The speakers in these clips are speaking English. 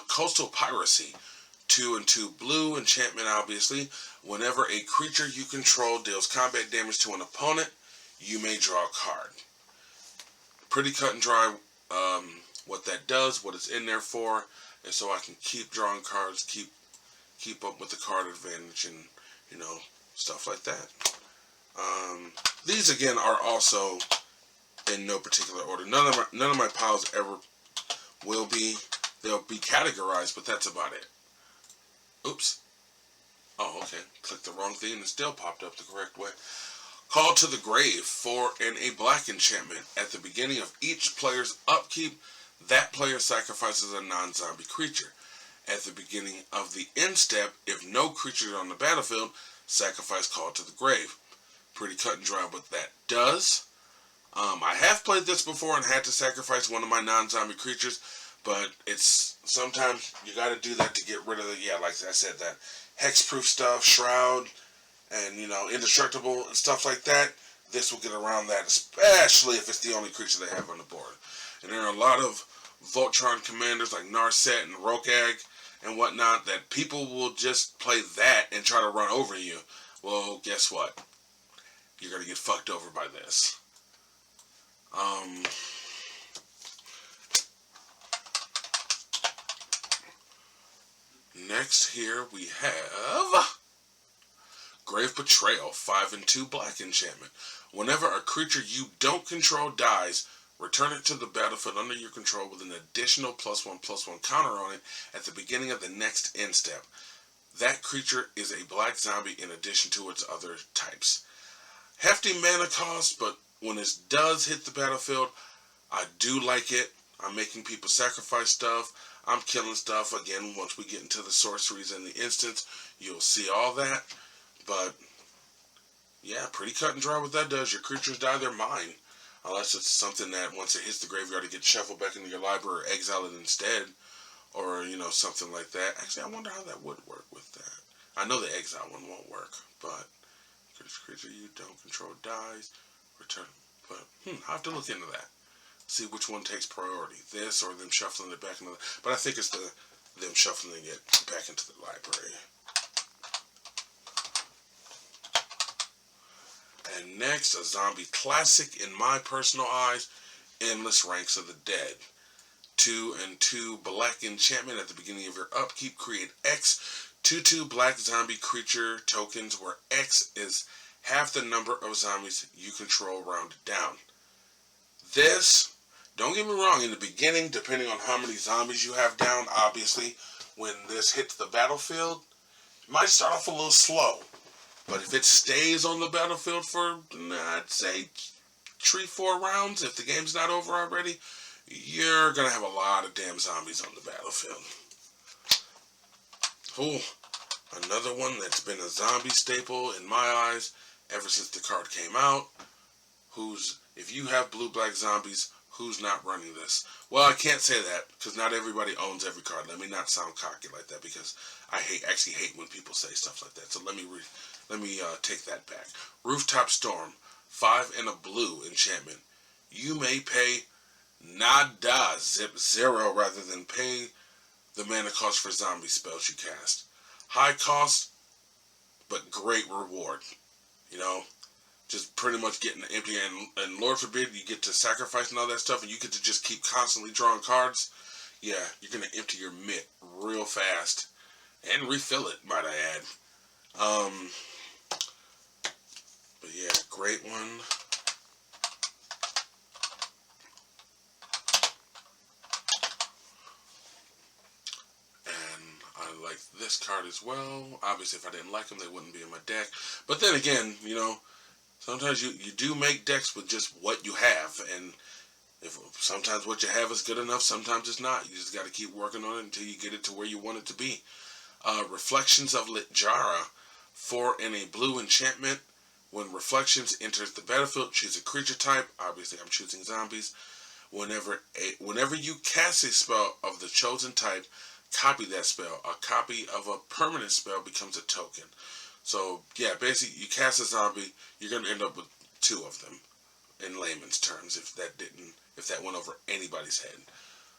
Coastal Piracy. 2 and 2 blue enchantment, obviously. Whenever a creature you control deals combat damage to an opponent, you may draw a card. Pretty cut and dry what that does, what it's in there for, and so I can keep drawing cards, keep up with the card advantage, and stuff like that. These again are also in no particular order. None of my piles ever will be. They'll be categorized, but that's about it. Oops. Oh, okay. Clicked the wrong thing and it still popped up the correct way. Call to the Grave. 4 and a black enchantment. At the beginning of each player's upkeep, that player sacrifices a non-zombie creature. At the beginning of the end step, if no creature is on the battlefield, sacrifice Call to the Grave. Pretty cut and dry what that does. I have played this before and had to sacrifice one of my non-zombie creatures, but it's sometimes you got to do that to get rid of the, like I said, that hexproof stuff, shroud, and indestructible and stuff like that. This will get around that, especially if it's the only creature they have on the board. And there are a lot of Voltron commanders like Narset and Rokag and whatnot that people will just play that and try to run over you. Well, guess what? You're going to get fucked over by this. Next here we have Grave Betrayal, 5 and 2 black enchantment. Whenever a creature you don't control dies, return it to the battlefield under your control with an additional +1/+1 counter on it at the beginning of the next end step. That creature is a black zombie in addition to its other types. Hefty mana cost, but when it does hit the battlefield, I do like it. I'm making people sacrifice stuff. I'm killing stuff. Again, once we get into the sorceries and the instants, you'll see all that. But, yeah, pretty cut and dry what that does. Your creatures die, they're mine. Unless it's something that once it hits the graveyard, it gets shuffled back into your library or exile it instead. Or, something like that. Actually, I wonder how that would work with that. I know the exile one won't work, but creature you don't control dies, return. But, I'll have to look into that. See which one takes priority. This or them shuffling it back into the... But I think it's them shuffling it back into the library. And next, a zombie classic in my personal eyes, Endless Ranks of the Dead. 2 and 2 black enchantment. At the beginning of your upkeep, create X 2/2 black zombie creature tokens where X is half the number of zombies you control rounded down. This, don't get me wrong, in the beginning, depending on how many zombies you have down, obviously, when this hits the battlefield, it might start off a little slow. But if it stays on the battlefield for, I'd say, 3-4 rounds, if the game's not over already, you're going to have a lot of damn zombies on the battlefield. Ooh, another one that's been a zombie staple in my eyes ever since the card came out. If you have blue-black zombies, who's not running this? Well, I can't say that, because not everybody owns every card. Let me not sound cocky like that, because I actually hate when people say stuff like that. So let me take that back. Rooftop Storm, 5 and a blue enchantment. You may pay nada, 0, rather than pay the mana cost for zombie spells you cast. High cost, but great reward. Just pretty much getting empty, and Lord forbid you get to sacrifice and all that stuff, and you get to just keep constantly drawing cards. Yeah, you're going to empty your mitt real fast, and refill it, might I add. But yeah, great one. And I like this card as well. Obviously, if I didn't like them, they wouldn't be in my deck. But then again, sometimes you do make decks with just what you have, and if sometimes what you have is good enough, sometimes it's not. You just got to keep working on it until you get it to where you want it to be. Reflections of Litjara, 4 and a blue enchantment. When Reflections enters the battlefield, choose a creature type. Obviously, I'm choosing zombies. Whenever you cast a spell of the chosen type, copy that spell. A copy of a permanent spell becomes a token. So, yeah, basically, you cast a zombie, you're going to end up with 2 of them, in layman's terms, if that went over anybody's head.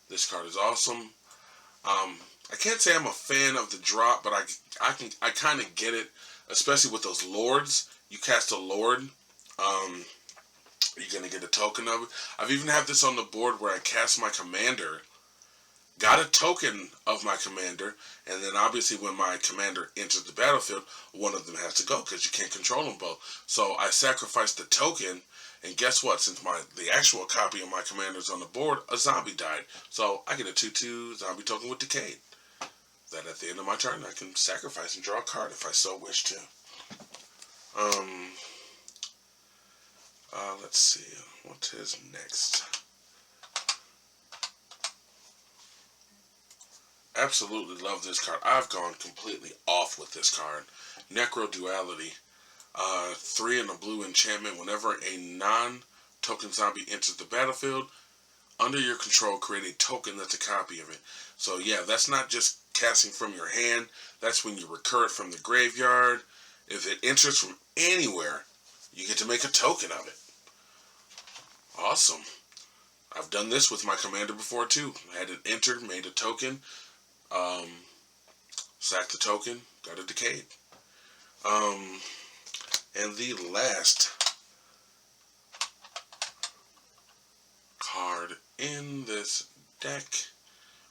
This card is awesome. I can't say I'm a fan of the drop, but I kind of get it, especially with those lords. You cast a lord, you're gonna get a token of it. I've even had this on the board where I cast my commander, got a token of my commander, and then obviously when my commander enters the battlefield, one of them has to go because you can't control them both. So I sacrificed the token, and guess what? Since the actual copy of my commander is on the board, a zombie died. So I get a 2/2 zombie token with Decayed. That at the end of my turn, I can sacrifice and draw a card if I so wish to. Let's see. What is next? Absolutely love this card. I've gone completely off with this card. Necro Duality. 3 and a blue enchantment. Whenever a non-token zombie enters the battlefield, under your control, create a token that's a copy of it. So yeah, that's not just casting from your hand. That's when you recur it from the graveyard. If it enters from anywhere, you get to make a token of it. Awesome. I've done this with my commander before too. I had it entered, made a token, sacked the token, got a Decayed. And the last card in this deck.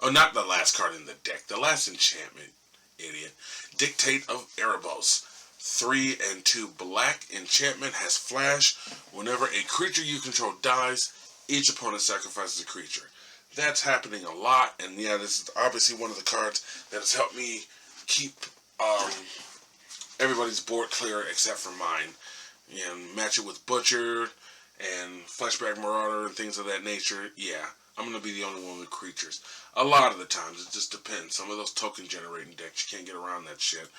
Oh, not the last card in the deck. The last enchantment, idiot. Dictate of Erebos. 3 and 2 black enchantment has flash. Whenever a creature you control dies, each opponent sacrifices a creature. That's happening a lot, and yeah, this is obviously one of the cards that has helped me keep everybody's board clear except for mine. And match it with Butcher and Fleshback Marauder and things of that nature. Yeah, I'm going to be the only one with creatures. A lot of the times, it just depends. Some of those token generating decks, you can't get around that shit.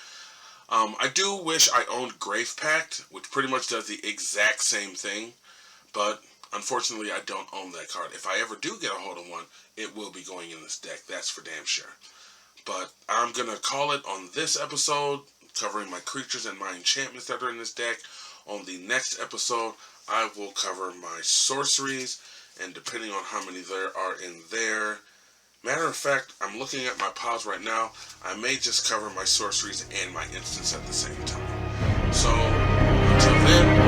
I do wish I owned Grave Pact, which pretty much does the exact same thing, but unfortunately I don't own that card. If I ever do get a hold of one, it will be going in this deck, that's for damn sure. But I'm going to call it on this episode, covering my creatures and my enchantments that are in this deck. On the next episode, I will cover my sorceries, and depending on how many there are in there, matter of fact, I'm looking at my piles right now. I may just cover my sorceries and my instants at the same time. So, until then,